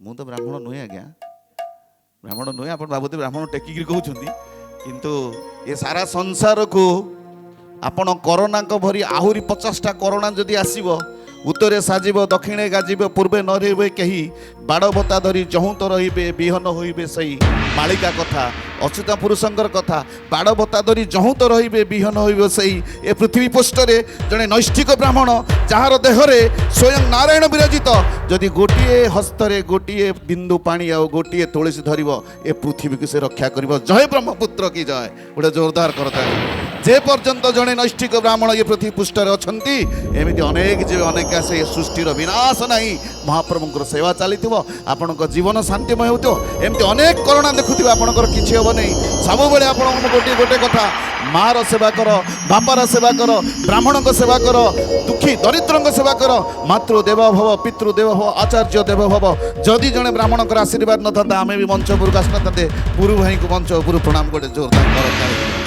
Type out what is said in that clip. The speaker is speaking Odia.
ମୁଁ ତ ବ୍ରାହ୍ମଣ ନୁହେଁ ଆଜ୍ଞା, ବ୍ରାହ୍ମଣ ନୁହେଁ। ଆପଣ ଭାବୁଥିବେ ବ୍ରାହ୍ମଣ ଟେକିକିରି କହୁଛନ୍ତି, କିନ୍ତୁ ଏ ସାରା ସଂସାରକୁ ଆପଣ କରୋନାଙ୍କ ଭରି ଆହୁରି 50ଟା କରୋନା ଯଦି ଆସିବ, ଉତ୍ତରେ ସାଜିବ ଦକ୍ଷିଣେ ଗାଜିବ ପୂର୍ବେ ନ ରହିବେ କେହି, ବାଡ଼ବତା ଧରି ଯହୁଁତ ରହିବେ ବିହନ ହୋଇବେ ସେଇ। ମାଳିକା କଥା, ଅଚ୍ୟୁତ ପୁରୁଷଙ୍କର କଥା। ବାଡ଼ବତା ଧରି ଯହୁଁତ ରହିବେ ବିହନ ହୋଇବେ ସେଇ। ଏ ପୃଥିବୀ ପୃଷ୍ଠରେ ଜଣେ ନୈଷ୍ଠିକ ବ୍ରାହ୍ମଣ, ଯାହାର ଦେହରେ ସ୍ୱୟଂ ନାରାୟଣ ବିରାଜିତ, ଯଦି ଗୋଟିଏ ହସ୍ତରେ ଗୋଟିଏ ବିନ୍ଦୁ ପାଣି ଆଉ ଗୋଟିଏ ତୁଳସୀ ଧରିବ, ଏ ପୃଥିବୀକୁ ସେ ରକ୍ଷା କରିବ। ଜୟ ବ୍ରହ୍ମପୁତ୍ର କି ଜୟ। ଗୋଟେ ଜୋରଦାର କରତାଳି। ଯେ ପର୍ଯ୍ୟନ୍ତ ଜଣେ ନୈଷ୍ଠିକ ବ୍ରାହ୍ମଣ ଏ ପୃଥିବୀ ପୃଷ୍ଠରେ ଅଛନ୍ତି, ଏମିତି ଅନେକ ଯିବେ, ଅନେକ ଆସେ। ଏ ସୃଷ୍ଟିର ବିନାଶ ନାହିଁ, ମହାପ୍ରଭୁଙ୍କର ସେବା ଚାଲିଥିବ, ଆପଣଙ୍କ ଜୀବନ ଶାନ୍ତିମୟ ହେଉଥିବ। ଏମିତି ଅନେକ କରୋନା ଦେଖୁଥିବେ, ଆପଣଙ୍କର କିଛି ହେବ ନାହିଁ। ସବୁବେଳେ ଆପଣଙ୍କୁ ଗୋଟିଏ କଥା, ମାର ସେବା କର, ବାପାର ସେବା କର, ବ୍ରାହ୍ମଣଙ୍କ ସେବା କର, ଦୁଃଖୀ ଦରିଦ୍ରଙ୍କ ସେବା କର। ମାତୃ ଦେବ ଭବ, ପିତୃ ଦେବ ଭବ, ଆଚାର୍ଯ୍ୟ ଦେବ ଭବ। ଯଦି ଜଣେ ବ୍ରାହ୍ମଣଙ୍କର ଆଶୀର୍ବାଦ ନଥାନ୍ତା, ଆମେ ବି ମଞ୍ଚ ଉପରକୁ ଆସିନଥାନ୍ତେ। ଗୁରୁ ଭାଇଙ୍କୁ ମଞ୍ଚ ଉପରୁ ପ୍ରଣାମ। ଗୋଟେ ଜୋରଦାର କରତାଳି।